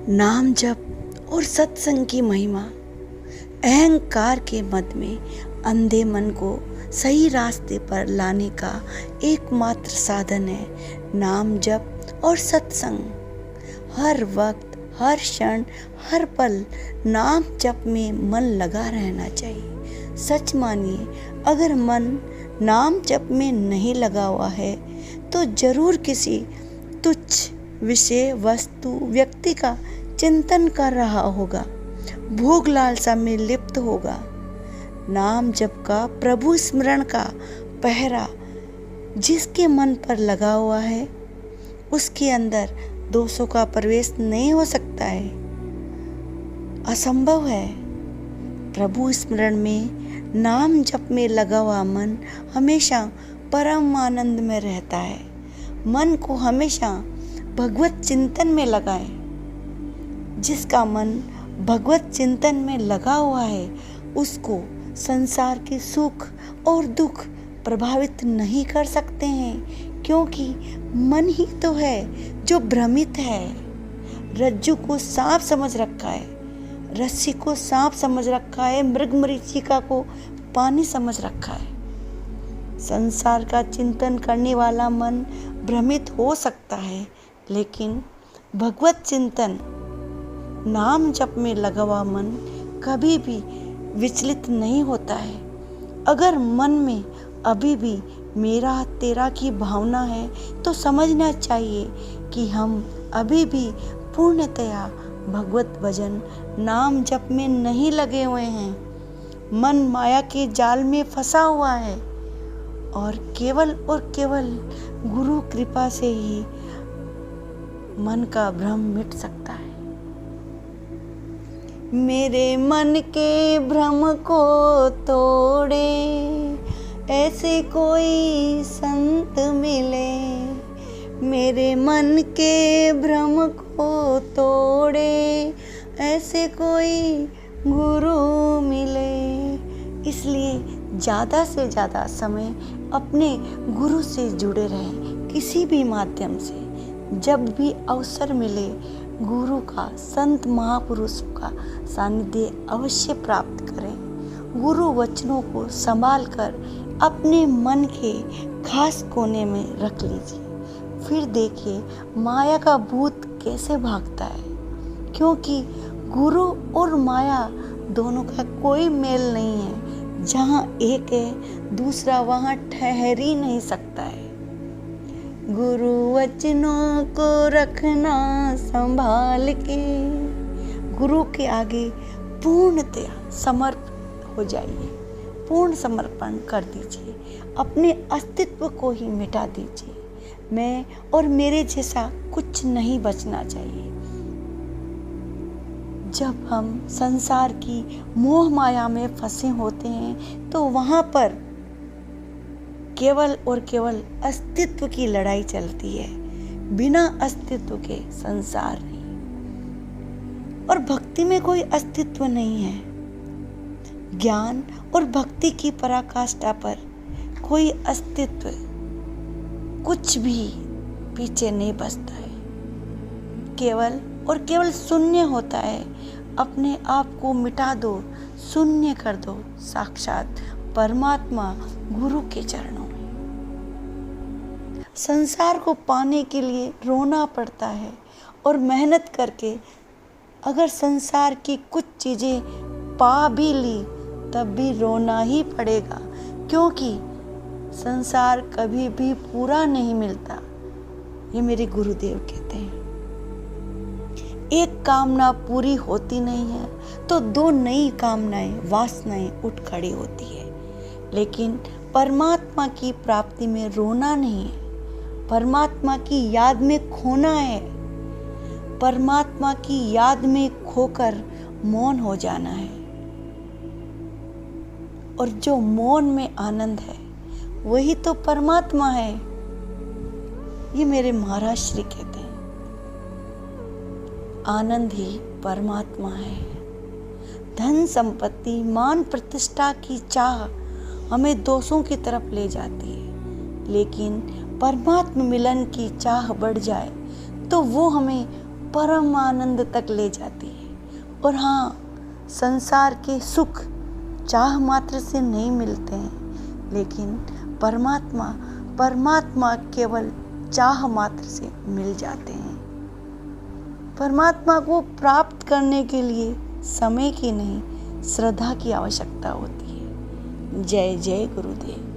नाम जप और सत्संग की महिमा अहंकार के मद में अंधे मन को सही रास्ते पर लाने का एकमात्र साधन है। नाम जप और सत्संग हर वक्त, हर क्षण, हर पल नाम जप में मन लगा रहना चाहिए। सच मानिए, अगर मन नाम जप में नहीं लगा हुआ है तो जरूर किसी तुच्छ विषय, वस्तु, व्यक्ति का चिंतन कर रहा होगा, भोग लालसा में लिप्त होगा। नाम जप का, प्रभु स्मरण का पहरा जिसके मन पर लगा हुआ है उसके अंदर दोषों का प्रवेश नहीं हो सकता है, असंभव है। प्रभु स्मरण में, नाम जप में लगा हुआ मन हमेशा परम आनंद में रहता है। मन को हमेशा भगवत चिंतन में लगाएं। जिसका मन भगवत चिंतन में लगा हुआ है उसको संसार के सुख और दुख प्रभावित नहीं कर सकते हैं, क्योंकि मन ही तो है जो भ्रमित है। रज्जु को सांप समझ रखा है, रस्सी को सांप समझ रखा है, मृग मरीचिका को पानी समझ रखा है। संसार का चिंतन करने वाला मन भ्रमित हो सकता है, लेकिन भगवत चिंतन, नाम जप में लगा हुआ मन कभी भी विचलित नहीं होता है। अगर मन में अभी भी मेरा तेरा की भावना है तो समझना चाहिए कि हम अभी भी पूर्णतया भगवत भजन, नाम जप में नहीं लगे हुए हैं। मन माया के जाल में फंसा हुआ है और केवल गुरु कृपा से ही मन का भ्रम मिट सकता है। मेरे मन के भ्रम को तोड़े ऐसे कोई संत मिले, मेरे मन के भ्रम को तोड़े ऐसे कोई गुरु मिले। इसलिए ज़्यादा से ज़्यादा समय अपने गुरु से जुड़े रहें। किसी भी माध्यम से जब भी अवसर मिले गुरु का, संत महापुरुषों का सानिध्य अवश्य प्राप्त करें। गुरु वचनों को संभाल कर अपने मन के खास कोने में रख लीजिए। फिर देखिए माया का भूत कैसे भागता है, क्योंकि गुरु और माया दोनों का कोई मेल नहीं है। जहाँ एक है दूसरा वहाँ ठहर ही नहीं सकता है। गुरु वचनों को रखना संभाल के, गुरु के आगे पूर्णतया समर्पित हो जाइए, पूर्ण समर्पण कर दीजिए, अपने अस्तित्व को ही मिटा दीजिए। मैं और मेरे जैसा कुछ नहीं बचना चाहिए। जब हम संसार की मोह माया में फंसे होते हैं तो वहाँ पर केवल और केवल अस्तित्व की लड़ाई चलती है। बिना अस्तित्व के संसार नहीं, और भक्ति में कोई अस्तित्व नहीं है। ज्ञान और भक्ति की पराकाष्ठा पर कोई अस्तित्व, कुछ भी पीछे नहीं बचता है। केवल और केवल शून्य होता है। अपने आप को मिटा दो, शून्य कर दो, साक्षात परमात्मा गुरु के चरणों में। संसार को पाने के लिए रोना पड़ता है, और मेहनत करके अगर संसार की कुछ चीज़ें पा भी ली तब भी रोना ही पड़ेगा, क्योंकि संसार कभी भी पूरा नहीं मिलता। ये मेरे गुरुदेव कहते हैं। एक कामना पूरी होती नहीं है तो दो नई कामनाएं, वासनाएं उठ खड़ी होती है। लेकिन परमात्मा की प्राप्ति में रोना नहीं है, परमात्मा की याद में खोना है। परमात्मा की याद में खोकर मौन हो जाना है, और जो मौन में आनंद है वही तो परमात्मा है। ये मेरे महाराज श्री कहते हैं, आनंद ही परमात्मा है। धन संपत्ति, मान प्रतिष्ठा की चाह हमें दोषों की तरफ ले जाती है, लेकिन परमात्मा मिलन की चाह बढ़ जाए तो वो हमें परम आनंद तक ले जाती है। और हाँ, संसार के सुख चाह मात्र से नहीं मिलते हैं, लेकिन परमात्मा केवल चाह मात्र से मिल जाते हैं। परमात्मा को प्राप्त करने के लिए समय की नहीं, श्रद्धा की आवश्यकता होती है। जय जय गुरुदेव।